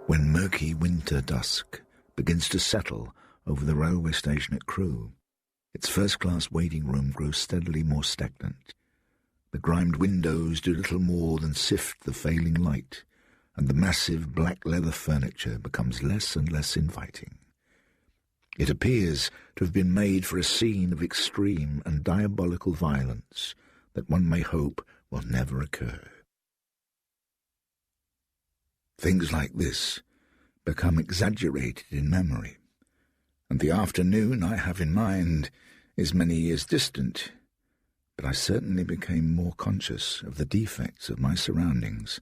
When murky winter dusk begins to settle over the railway station at Crewe, its first-class waiting room grows steadily more stagnant. The grimed windows do little more than sift the failing light, and the massive black leather furniture becomes less and less inviting. It appears to have been made for a scene of extreme and diabolical violence that one may hope will never occur. Things like this become exaggerated in memory, and the afternoon I have in mind is many years distant, but I certainly became more conscious of the defects of my surroundings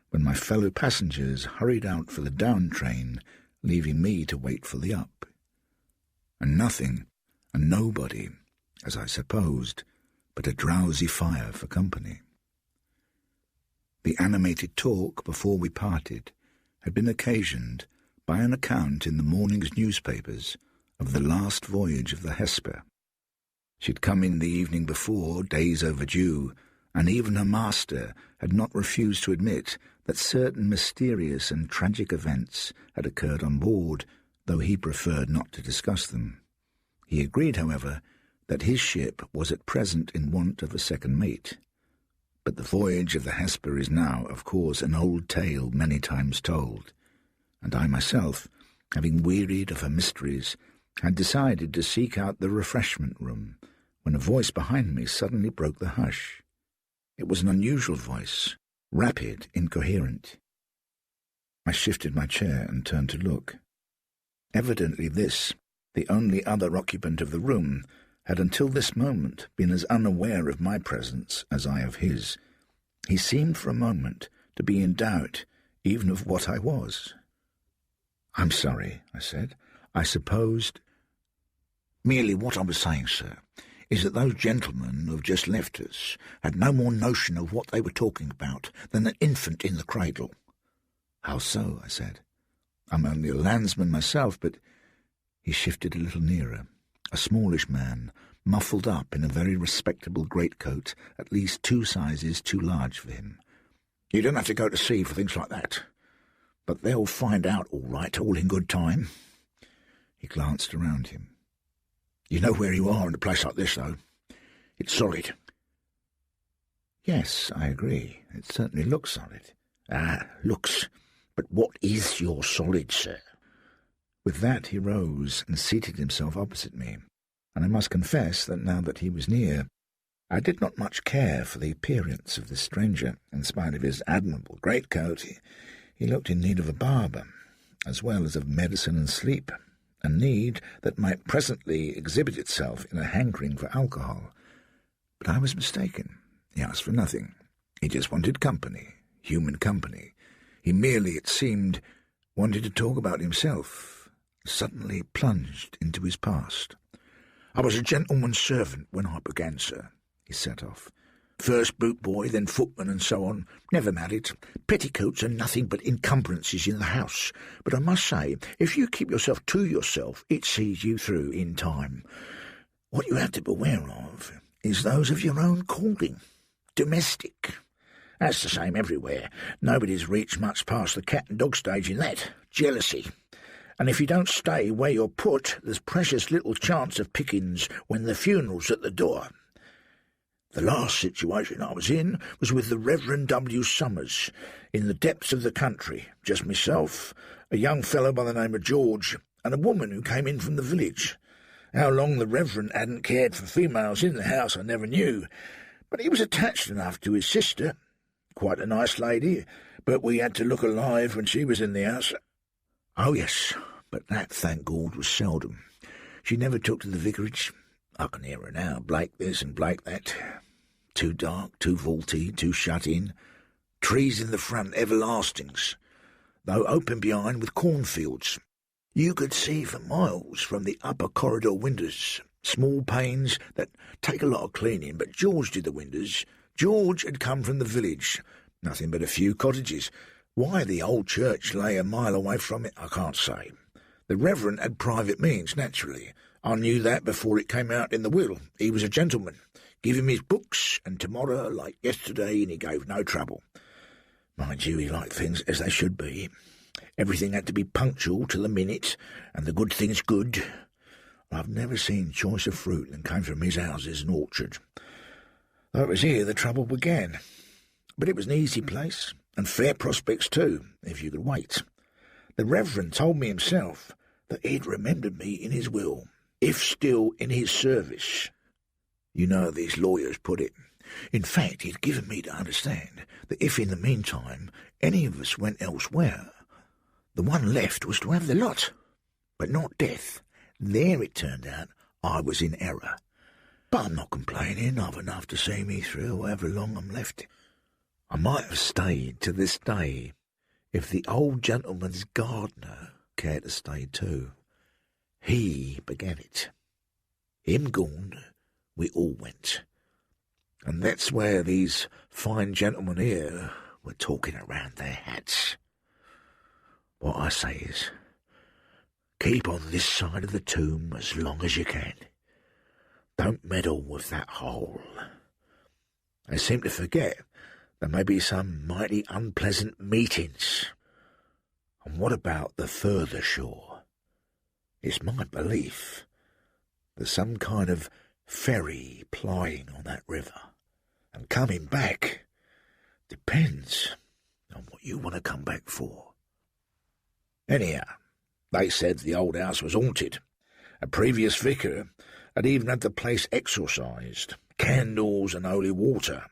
when my fellow passengers hurried out for the down train, leaving me to wait for the up. And nothing, and nobody, as I supposed, but a drowsy fire for company. The animated talk before we parted had been occasioned by an account in the morning's newspapers of the last voyage of the Hesper. She'd come in the evening before, days overdue, and even her master had not refused to admit that certain mysterious and tragic events had occurred on board, though he preferred not to discuss them. He agreed, however, that his ship was at present in want of a second mate. But the voyage of the Hesper is now, of course, an old tale many times told, and I myself, having wearied of her mysteries, had decided to seek out the refreshment room, when a voice behind me suddenly broke the hush. It was an unusual voice, rapid, incoherent. I shifted my chair and turned to look. Evidently this, the only other occupant of the room, had until this moment been as unaware of my presence as I of his. He seemed for a moment to be in doubt even of what I was. "I'm sorry," I said. "I supposed—" "Merely what I was saying, sir, is that those gentlemen who have just left us had no more notion of what they were talking about than an infant in the cradle." "How so?" I said. "I'm only a landsman myself, but—" He shifted a little nearer, a smallish man, muffled up in a very respectable greatcoat, at least 2 sizes too large for him. "You don't have to go to sea for things like that. But they'll find out all right, all in good time." He glanced around him. "You know where you are in a place like this, though. It's solid." "Yes, I agree. It certainly looks solid." "Ah, looks. But what is your solid, sir?" With that he rose and seated himself opposite me, and I must confess that now that he was near, I did not much care for the appearance of this stranger. In spite of his admirable greatcoat, he looked in need of a barber, as well as of medicine and sleep, a need that might presently exhibit itself in a hankering for alcohol. But I was mistaken. He asked for nothing. He just wanted company, human company. He merely, it seemed, wanted to talk about himself, suddenly plunged into his past. "I was a gentleman's servant when I began, sir," he set off. "First boot boy, then footman, and so on. Never married. Petticoats are nothing but encumbrances in the house. But I must say, if you keep yourself to yourself, it sees you through in time. What you have to beware of is those of your own calling. Domestic. That's the same everywhere. Nobody's reached much past the cat and dog stage in that. Jealousy. And if you don't stay where you're put, there's precious little chance of pickings when the funeral's at the door. The last situation I was in was with the Reverend W. Summers, in the depths of the country, just myself, a young fellow by the name of George, and a woman who came in from the village. How long the Reverend hadn't cared for females in the house I never knew, but he was attached enough to his sister. Quite a nice lady, but we had to look alive when she was in the house. Oh, yes, but that, thank God, was seldom. She never took to the vicarage. I can hear her now, Blake this and Blake that. Too dark, too vaulty, too shut in. Trees in the front, everlastings, though open behind with cornfields. You could see for miles from the upper corridor windows, small panes that take a lot of cleaning, but George did the windows. George had come from the village, nothing but a few cottages. Why the old church lay a mile away from it, I can't say. The Reverend had private means, naturally. I knew that before it came out in the will. He was a gentleman. Give him his books, and tomorrow, like yesterday, and he gave no trouble. Mind you, he liked things as they should be. Everything had to be punctual to the minute, and the good things good. I've never seen choicer fruit than came from his houses and orchard. Though it was here the trouble began. But it was an easy place, and fair prospects too, if you could wait. The Reverend told me himself that he'd remembered me in his will, if still in his service. You know how these lawyers put it. In fact, he'd given me to understand that if in the meantime any of us went elsewhere, the one left was to have the lot, but not death. There it turned out I was in error. But I'm not complaining. I've enough to see me through however long I'm left. I might have stayed to this day if the old gentleman's gardener cared to stay too. He began it. Him gone, we all went. And that's where these fine gentlemen here were talking around their hats. What I say is, keep on this side of the tomb as long as you can. Don't meddle with that hole. They seem to forget there may be some mighty unpleasant meetings. And what about the further shore? It's my belief there's some kind of ferry plying on that river, and coming back depends on what you want to come back for. Anyhow, they said the old house was haunted. A previous vicar had even had the place exorcised, candles and holy water,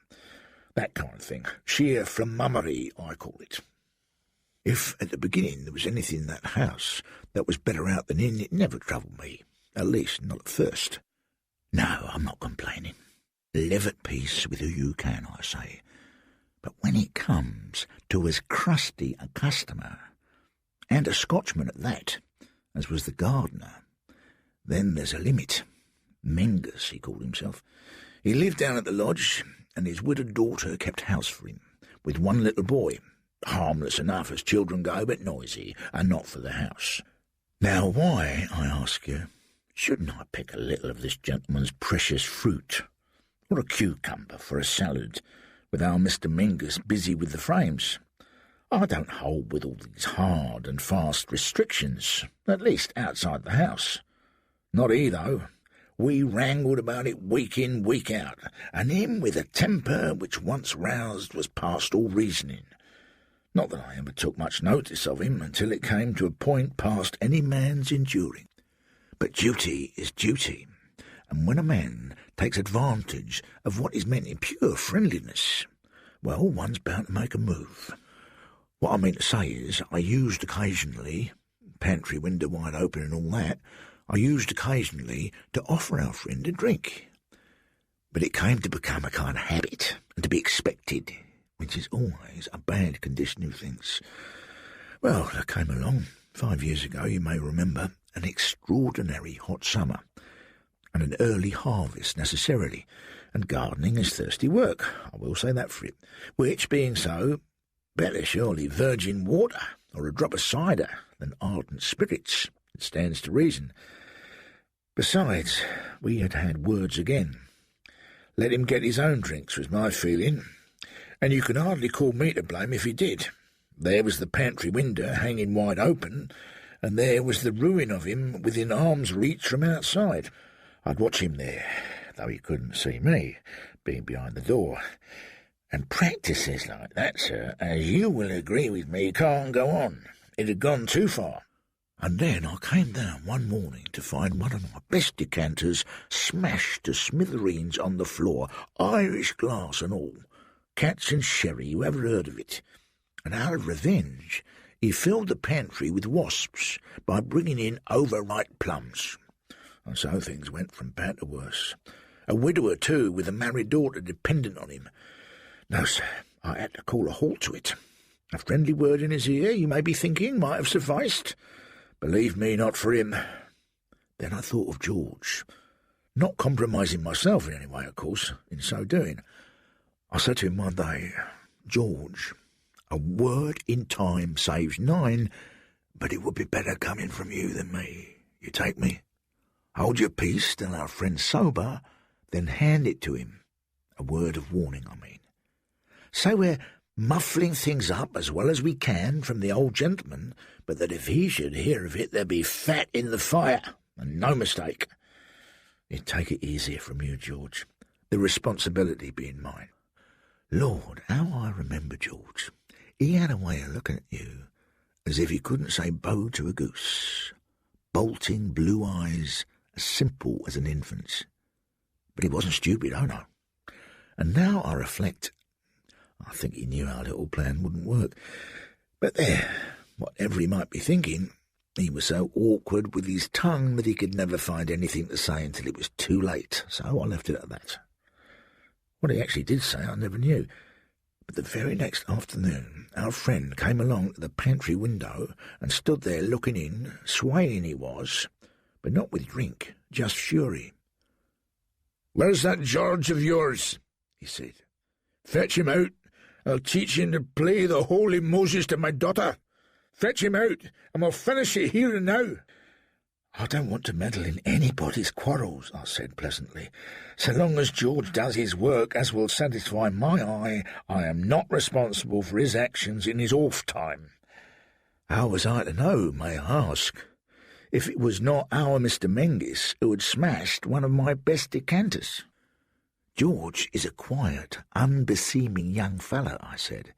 that kind of thing. Sheer flummery, I call it. If at the beginning there was anything in that house that was better out than in, it never troubled me, at least not at first. No, I'm not complaining. Live at peace with who you can, I say. But when it comes to as crusty a customer, and a Scotchman at that, as was the gardener, then there's a limit. Mingus, he called himself. He lived down at the lodge, and his widowed daughter kept house for him, with one little boy, harmless enough as children go, but noisy, and not for the house. Now why, I ask you, shouldn't I pick a little of this gentleman's precious fruit, or a cucumber for a salad, with our Mr. Mingus busy with the frames? I don't hold with all these hard and fast restrictions, at least outside the house. Not he, though. We wrangled about it week in, week out, and him with a temper which once roused was past all reasoning. Not that I ever took much notice of him until it came to a point past any man's enduring. But duty is duty, and when a man takes advantage of what is meant in pure friendliness, well, one's bound to make a move. What I mean to say is, I used occasionally, pantry window wide open and all that, I used occasionally to offer our friend a drink. But it came to become a kind of habit, and to be expected, which is always a bad condition of things. Well, there came along, 5 years ago, you may remember, an extraordinary hot summer, and an early harvest necessarily, and gardening is thirsty work, I will say that for it, which, being so, better surely virgin water or a drop of cider than ardent spirits. It stands to reason. Besides, we had had words again. Let him get his own drinks was my feeling, and you can hardly call me to blame if he did. There was the pantry window hanging wide open, and there was the ruin of him within arm's reach from outside. I'd watch him there, though he couldn't see me, being behind the door. And practices like that, sir, as you will agree with me, can't go on. It had gone too far. And then I came down one morning to find one of my best decanters smashed to smithereens on the floor, Irish glass and all. Cats and sherry, you ever heard of it? And out of revenge, he filled the pantry with wasps by bringing in overripe plums. And so things went from bad to worse. A widower, too, with a married daughter dependent on him. No, sir, I had to call a halt to it. A friendly word in his ear, you may be thinking, might have sufficed. Believe me, not for him. Then I thought of George, not compromising myself in any way, of course, in so doing. I said to him one day, George, a word in time saves 9, but it would be better coming from you than me. You take me? Hold your peace till our friend's sober, then hand it to him. A word of warning, I mean. Say we're muffling things up as well as we can from the old gentleman, but that if he should hear of it, there'd be fat in the fire, and no mistake. You'd take it easier from you, George, the responsibility being mine. Lord, how I remember George. He had a way of looking at you as if he couldn't say bo to a goose. Bolting blue eyes, as simple as an infant's. But he wasn't stupid, oh no. And now I reflect, I think he knew our little plan wouldn't work. But there, whatever he might be thinking, he was so awkward with his tongue that he could never find anything to say until it was too late, so I left it at that. What he actually did say I never knew. But the very next afternoon, our friend came along to the pantry window and stood there looking in, swaying he was, but not with drink, just fury. "Where's that George of yours?" he said. "Fetch him out. I'll teach him to play the Holy Moses to my daughter. Fetch him out, and we'll finish it here and now." "I don't want to meddle in anybody's quarrels," I said pleasantly. "So long as George does his work as will satisfy my eye, I am not responsible for his actions in his off time." How was I to know, may I ask, if it was not our Mr. Menzies who had smashed one of my best decanters? "George is a quiet, unbeseeming young fellow," I said,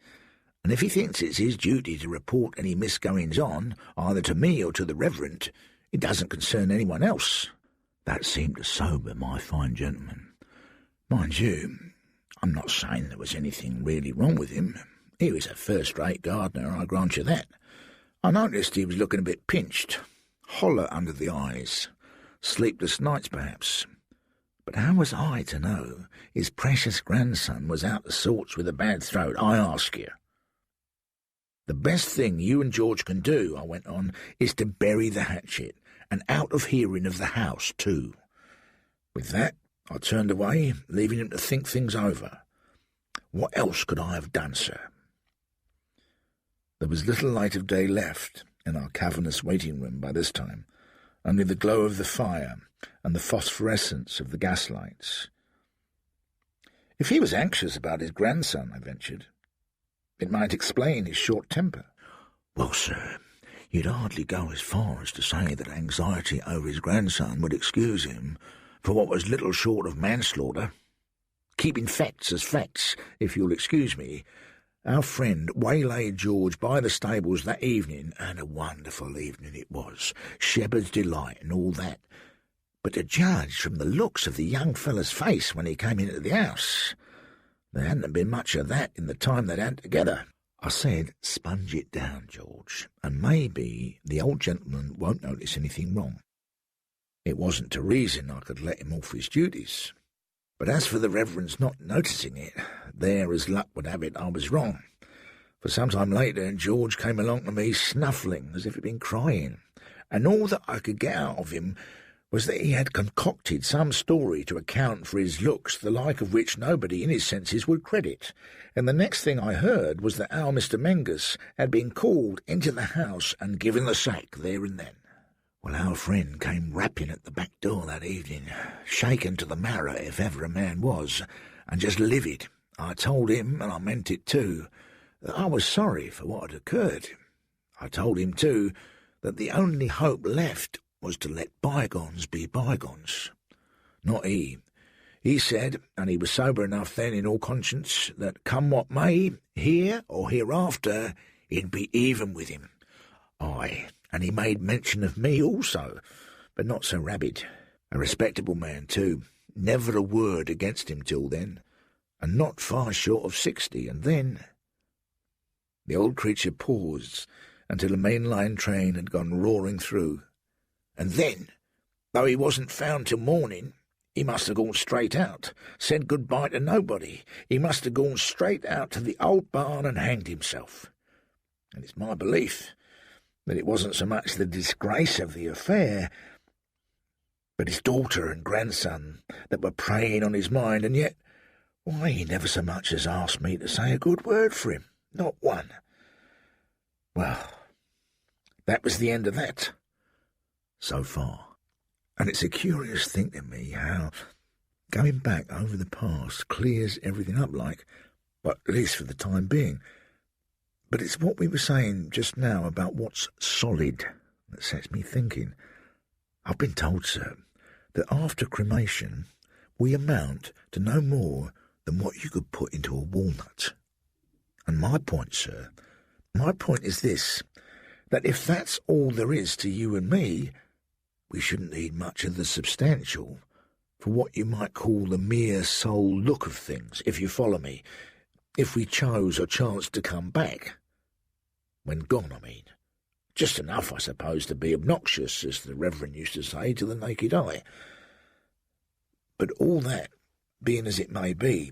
"and if he thinks it's his duty to report any misgoings-on, either to me or to the Reverend, it doesn't concern anyone else." That seemed to sober my fine gentleman. Mind you, I'm not saying there was anything really wrong with him. He was a first-rate gardener, I grant you that. I noticed he was looking a bit pinched, hollow under the eyes, sleepless nights perhaps. But how was I to know his precious grandson was out of sorts with a bad throat, I ask you? "The best thing you and George can do," I went on, "is to bury the hatchet, and out of hearing of the house, too." With that, I turned away, leaving him to think things over. What else could I have done, sir? There was little light of day left in our cavernous waiting-room by this time, only the glow of the fire and the phosphorescence of the gaslights. "If he was anxious about his grandson," I ventured, "it might explain his short temper." "Well, sir, you'd hardly go as far as to say that anxiety over his grandson would excuse him for what was little short of manslaughter. Keeping facts as facts, if you'll excuse me, our friend waylaid George by the stables that evening, and a wonderful evening it was, shepherd's delight and all that. But to judge from the looks of the young fellow's face when he came into the house, there hadn't been much of that in the time they'd had together." I said, "Sponge it down, George, and maybe the old gentleman won't notice anything wrong." It wasn't to reason I could let him off his duties. But as for the Reverend's not noticing it, there, as luck would have it, I was wrong. For some time later, George came along to me snuffling as if he'd been crying, and all that I could get out of him was that he had concocted some story to account for his looks, the like of which nobody in his senses would credit. And the next thing I heard was that our Mr. Menzies had been called into the house and given the sack there and then. Well, our friend came rapping at the back door that evening, shaken to the marrow if ever a man was, and just livid. I told him, and I meant it too, that I was sorry for what had occurred. I told him too that the only hope left was to let bygones be bygones. Not he. He said, and he was sober enough then in all conscience, that come what may, here or hereafter, he'd be even with him. Aye, and he made mention of me also, but not so rabid. A respectable man too, never a word against him till then, and not far short of 60, and then—" The old creature paused until a main-line train had gone roaring through. "And then, though he wasn't found till morning, he must have gone straight out, said good-bye to nobody. He must have gone straight out to the old barn and hanged himself. And it's my belief that it wasn't so much the disgrace of the affair, but his daughter and grandson that were preying on his mind, and yet, why, he never so much as asked me to say a good word for him, not one. Well, that was the end of that, so far. And it's a curious thing to me how, going back over the past, clears everything up like, But at least for the time being. But it's what we were saying just now about what's solid that sets me thinking. I've been told, sir, that after cremation we amount to no more than what you could put into a walnut. And my point, sir, is this, that if that's all there is to you and me, we shouldn't need much of the substantial for what you might call the mere soul look of things, if you follow me, if we chose or chanced to come back. When gone, I mean. Just enough, I suppose, to be obnoxious, as the Reverend used to say, to the naked eye. But all that, being as it may be,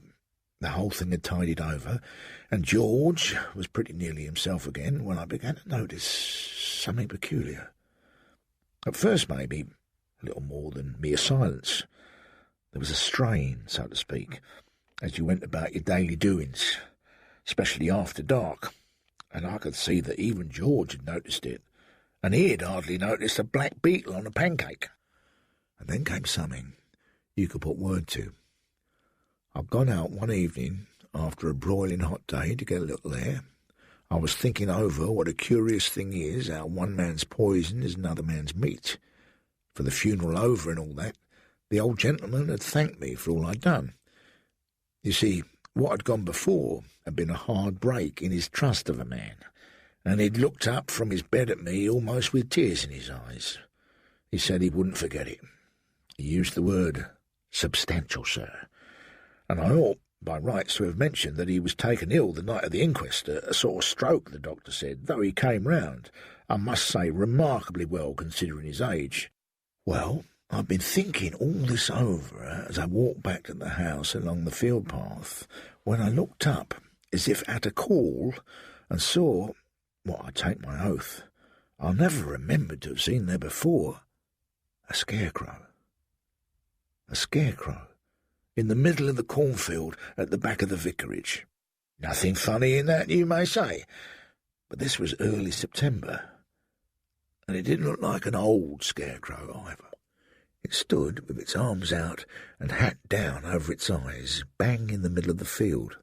the whole thing had tidied over, and George was pretty nearly himself again when I began to notice something peculiar. At first, maybe, a little more than mere silence. There was a strain, so to speak, as you went about your daily doings, especially after dark, and I could see that even George had noticed it, and he had hardly noticed a black beetle on a pancake. And then came something you could put word to. I'd gone out one evening after a broiling hot day to get a little air. I was thinking over what a curious thing is how one man's poison is another man's meat. For the funeral over and all that, the old gentleman had thanked me for all I'd done. You see, what had gone before had been a hard break in his trust of a man, and he'd looked up from his bed at me almost with tears in his eyes. He said he wouldn't forget it. He used the word substantial, sir, and I ought by rights to have mentioned that he was taken ill the night of the inquest, a sort of stroke, the doctor said, though he came round, I must say, remarkably well considering his age. Well, I've been thinking all this over as I walked back to the house along the field path, when I looked up, as if at a call, and saw, what I take my oath, I'll never remember to have seen there before, a scarecrow. A scarecrow, in the middle of the cornfield at the back of the vicarage. Nothing funny in that, you may say, but this was early September, and it didn't look like an old scarecrow either. It stood with its arms out and hat down over its eyes, bang in the middle of the field.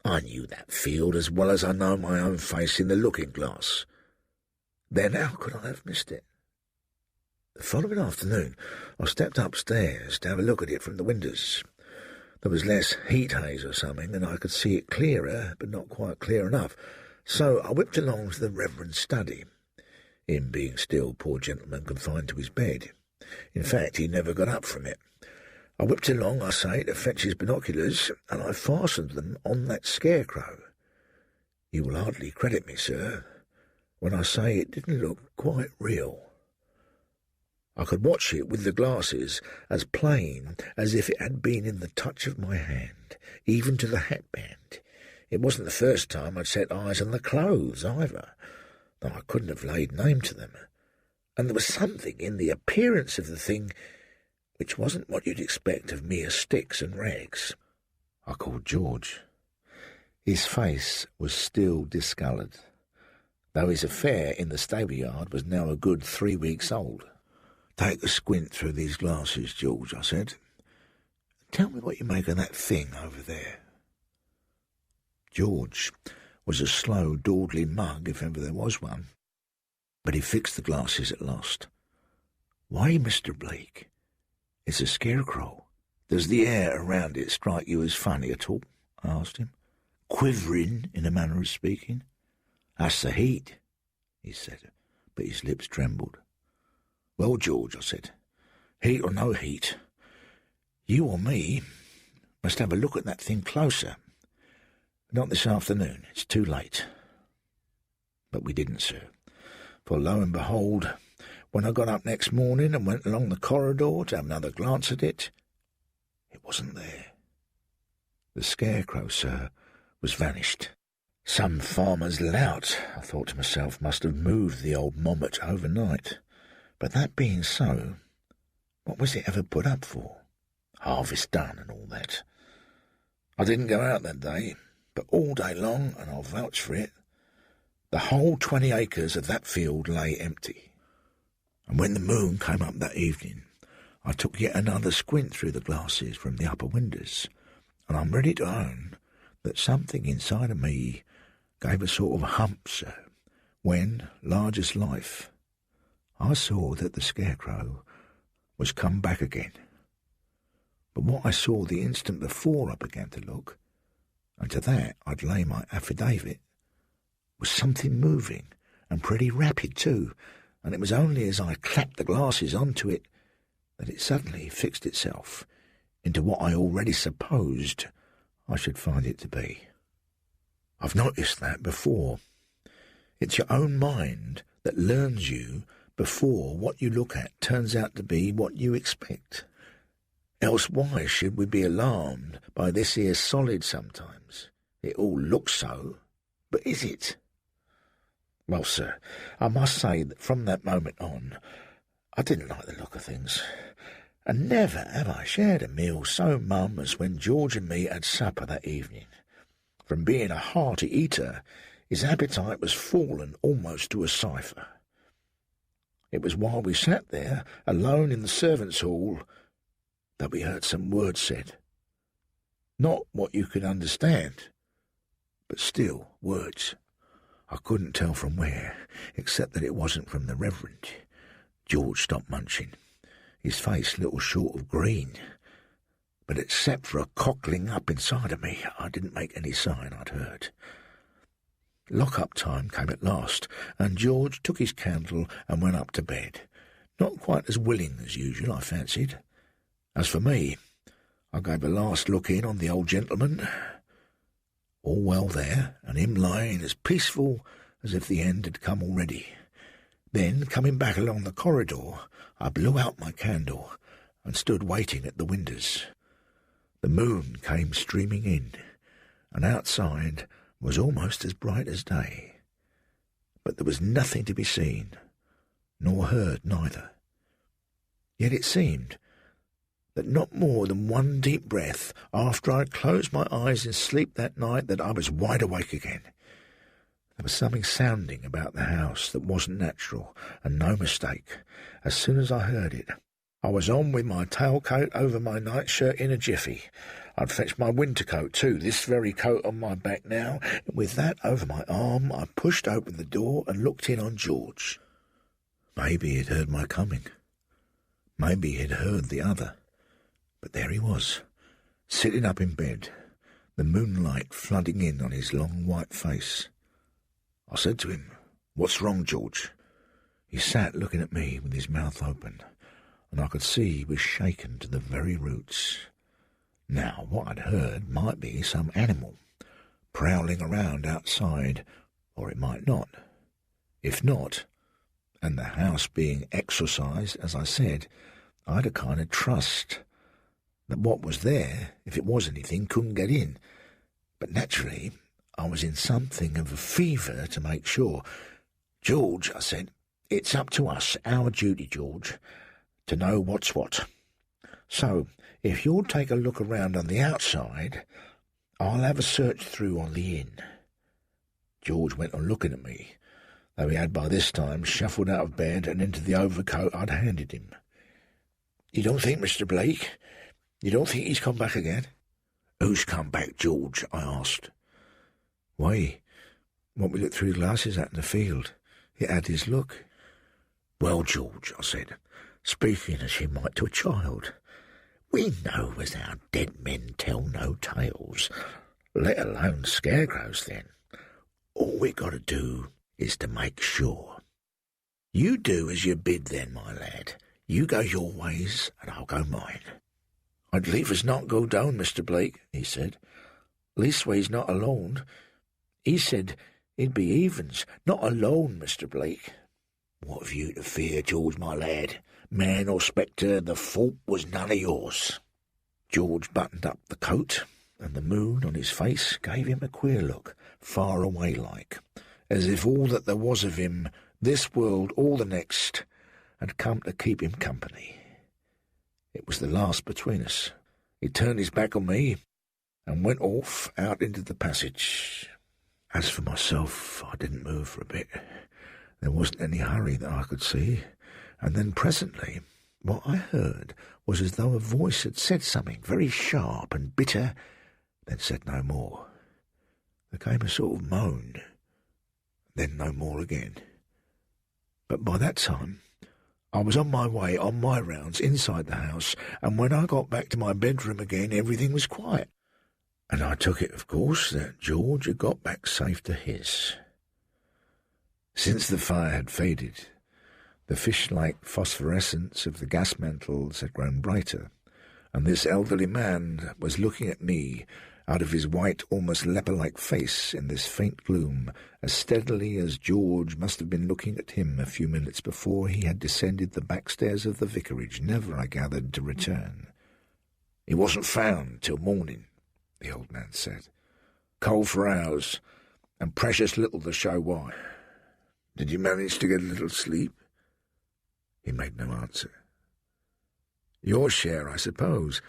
I knew that field as well as I know my own face in the looking-glass. Then how could I have missed it? The following afternoon I stepped upstairs to have a look at it from the windows. There was less heat haze or something, and I could see it clearer, but not quite clear enough. So I whipped along to the Reverend's study, him being still, poor gentleman, confined to his bed. In fact, he never got up from it. I whipped along, I say, to fetch his binoculars, and I fastened them on that scarecrow. You will hardly credit me, sir, when I say it didn't look quite real. I could watch it with the glasses as plain as if it had been in the touch of my hand, even to the hatband. It wasn't the first time I'd set eyes on the clothes, either, though I couldn't have laid name to them. And there was something in the appearance of the thing which wasn't what you'd expect of mere sticks and rags. I called George. His face was still discoloured, though his affair in the stable-yard was now a good 3 weeks old. "Take a squint through these glasses, George," I said. "Tell me what you make of that thing over there." George was a slow, dawdly mug, if ever there was one, but he fixed the glasses at last. "Why, Mr. Blake, it's a scarecrow. Does the air around it strike you as funny at all?" I asked him, quivering in a manner of speaking. "That's the heat," he said, but his lips trembled. "Well, George," I said, "heat or no heat, you or me must have a look at that thing closer. Not this afternoon, it's too late." But we didn't, sir, for lo and behold, when I got up next morning and went along the corridor to have another glance at it, it wasn't there. The scarecrow, sir, was vanished. Some farmer's lout, I thought to myself, must have moved the old mommet overnight. But that being so, what was it ever put up for? Harvest done and all that. I didn't go out that day, but all day long, and I'll vouch for it, the whole 20 acres of that field lay empty. And when the moon came up that evening, I took yet another squint through the glasses from the upper windows, and I'm ready to own that something inside of me gave a sort of hump, sir, when, large as life, I saw that the scarecrow was come back again. But what I saw the instant before I began to look, and to that I'd lay my affidavit, was something moving, and pretty rapid too, and it was only as I clapped the glasses onto it that it suddenly fixed itself into what I already supposed I should find it to be. I've noticed that before. It's your own mind that learns you before what you look at turns out to be what you expect. Else why should we be alarmed by this here solid sometimes? It all looks so, but is it? Well, sir, I must say that from that moment on, I didn't like the look of things. And never have I shared a meal so mum as when George and me had supper that evening. From being a hearty eater, his appetite was fallen almost to a cipher. It was while we sat there, alone in the servants' hall, that we heard some words said. Not what you could understand, but still words. I couldn't tell from where, except that it wasn't from the Reverend. George stopped munching, his face little short of green. But except for a cockling up inside of me, I didn't make any sign I'd heard. Lock-up time came at last, and George took his candle and went up to bed. Not quite as willing as usual, I fancied. As for me, I gave a last look in on the old gentleman. All well there, and him lying as peaceful as if the end had come already. Then, coming back along the corridor, I blew out my candle and stood waiting at the windows. The moon came streaming in, and outside was almost as bright as day. But there was nothing to be seen, nor heard neither. Yet it seemed that not more than one deep breath after I had closed my eyes in sleep that night that I was wide awake again. There was something sounding about the house that wasn't natural, and no mistake. As soon as I heard it, I was on with my tailcoat over my nightshirt in a jiffy. I'd fetched my winter coat too, this very coat on my back now, and with that over my arm I pushed open the door and looked in on George. Maybe he'd heard my coming. Maybe he'd heard the other. But there he was, sitting up in bed, the moonlight flooding in on his long white face. I said to him, "What's wrong, George?" He sat looking at me with his mouth open, and I could see he was shaken to the very roots. Now, what I'd heard might be some animal prowling around outside, or it might not. If not, and the house being exorcised, as I said, I'd a kind of trust that what was there, if it was anything, couldn't get in. But naturally, I was in something of a fever to make sure. "George," I said, "it's up to us, our duty, George, to know what's what. So, if you'll take a look around on the outside, I'll have a search through on the inn." George went on looking at me, though he had by this time shuffled out of bed and into the overcoat I'd handed him. "You don't think, Mr. Blake? You don't think he's come back again?" "Who's come back, George?" I asked. "Why, what we looked through the glasses at in the field. It had his look." "Well, George," I said, speaking as you might to a child, "we know as how dead men tell no tales, let alone scarecrows then. All we got to do is to make sure. You do as you bid then, my lad. You go your ways, and I'll go mine." "I'd leave us not go down, Mr. Blake," he said. "Leastways not alone. He said it'd be evens, not alone, Mr. Blake." "What have you to fear, George, my lad? Man or spectre, the fault was none of yours." George buttoned up the coat, and the moon on his face gave him a queer look, far away like, as if all that there was of him, this world, all the next, had come to keep him company. It was the last between us. He turned his back on me and went off out into the passage. As for myself, I didn't move for a bit. There wasn't any hurry that I could see, and then presently what I heard was as though a voice had said something very sharp and bitter, then said no more. There came a sort of moan, then no more again. But by that time, I was on my way on my rounds inside the house, and when I got back to my bedroom again, everything was quiet. And I took it, of course, that George had got back safe to his. Since the fire had faded, the fish-like phosphorescence of the gas mantles had grown brighter, and this elderly man was looking at me out of his white, almost leper-like face in this faint gloom, as steadily as George must have been looking at him a few minutes before he had descended the back stairs of the vicarage, never, I gathered, to return. "He wasn't found till morning," the old man said. "Cold for hours, and precious little to show why. Did you manage to get a little sleep?" He made no answer. "Your share, I suppose,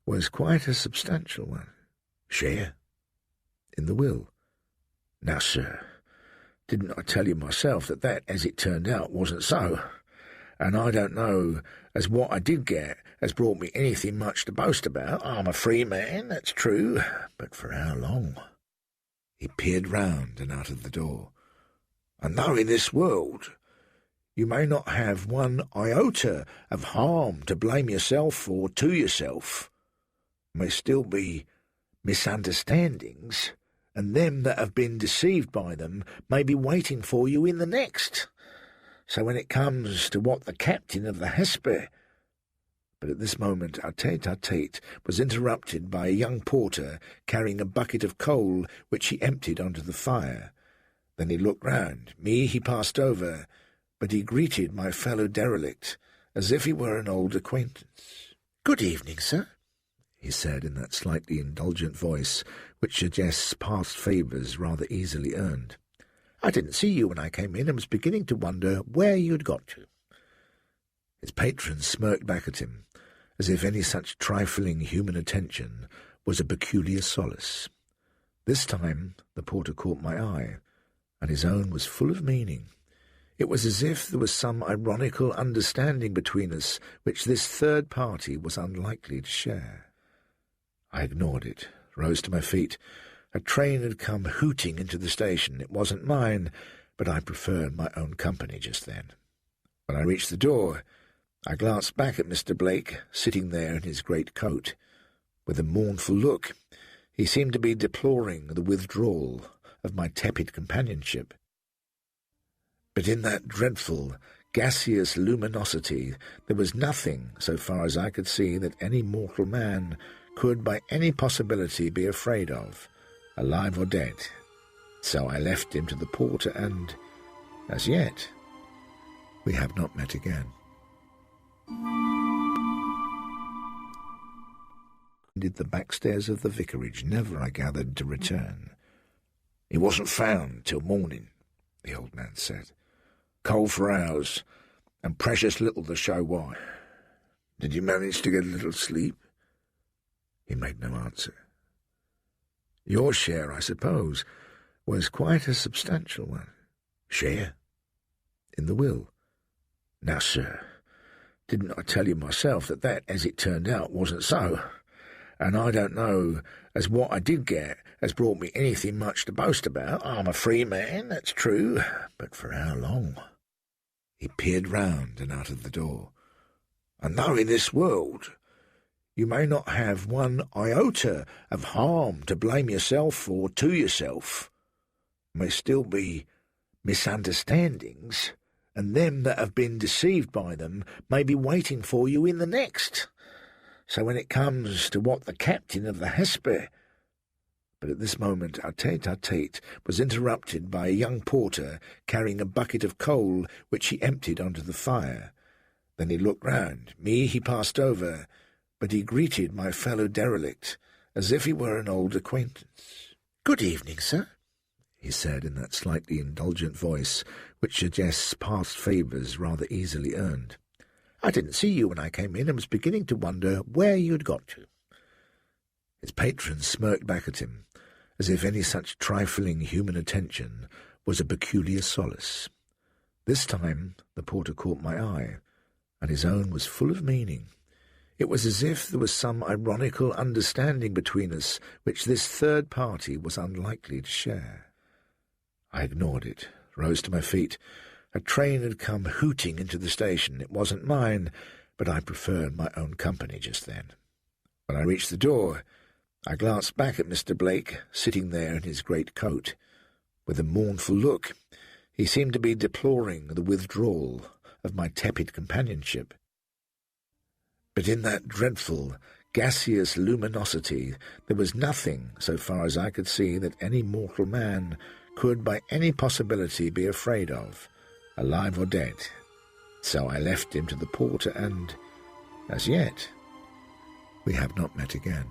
was quite a substantial one." "Share? In the will?" "Now, sir, didn't I tell you myself that, as it turned out, wasn't so? And I don't know as what I did get has brought me anything much to boast about. I'm a free man, that's true, but for how long?" He peered round and out of the door. "And though in this world you may not have one iota of harm to blame yourself for to yourself, may still be misunderstandings, and them that have been deceived by them may be waiting for you in the next. So when it comes to what the captain of the Hesper—" But at this moment our tete-a-tete was interrupted by a young porter carrying a bucket of coal which he emptied onto the fire. Then he looked round. Me he passed over, but he greeted my fellow derelict as if he were an old acquaintance. "Good evening, sir," he said in that slightly indulgent voice which suggests past favours rather easily earned. "I didn't see you when I came in and was beginning to wonder where you'd got to." His patron smirked back at him, as if any such trifling human attention was a peculiar solace. This time the porter caught my eye, and his own was full of meaning. It was as if there was some ironical understanding between us which this third party was unlikely to share. I ignored it, rose to my feet. A train had come hooting into the station. It wasn't mine, but I preferred my own company just then. When I reached the door, I glanced back at Mr. Blake, sitting there in his great coat. With a mournful look, he seemed to be deploring the withdrawal of my tepid companionship. But in that dreadful, gaseous luminosity there was nothing, so far as I could see, that any mortal man could by any possibility be afraid of, alive or dead. So I left him to the porter, and, as yet, we have not met again. Did the backstairs of the vicarage, never, I gathered, to return. "He wasn't found till morning," the old man said. "Cold for hours, and precious little to show why. Did you manage to get a little sleep?" He made no answer. "Your share, I suppose, was quite a substantial one." "Share? In the will?" "Now, sir, didn't I tell you myself that, as it turned out, wasn't so? And I don't know as what I did get has brought me anything much to boast about. I'm a free man, that's true, but for how long?" He peered round and out of the door. "And though in this world you may not have one iota of harm to blame yourself for to yourself, may still be misunderstandings, and them that have been deceived by them may be waiting for you in the next. So when it comes to what the captain of the Hesper—" But at this moment our tete-a-tete was interrupted by a young porter carrying a bucket of coal which he emptied onto the fire. Then he looked round. Me he passed over, but he greeted my fellow derelict as if he were an old acquaintance. "Good evening, sir," he said in that slightly indulgent voice which suggests past favours rather easily earned. "I didn't see you when I came in and was beginning to wonder where you'd got to." His patron smirked back at him, as if any such trifling human attention was a peculiar solace. This time the porter caught my eye, and his own was full of meaning. It was as if there was some ironical understanding between us which this third party was unlikely to share. I ignored it, rose to my feet. A train had come hooting into the station. It wasn't mine, but I preferred my own company just then. When I reached the door, I glanced back at Mr. Blake, sitting there in his great coat. With a mournful look, he seemed to be deploring the withdrawal of my tepid companionship. But in that dreadful, gaseous luminosity there was nothing, so far as I could see, that any mortal man could by any possibility be afraid of, alive or dead. So I left him to the porter, and, as yet, we have not met again.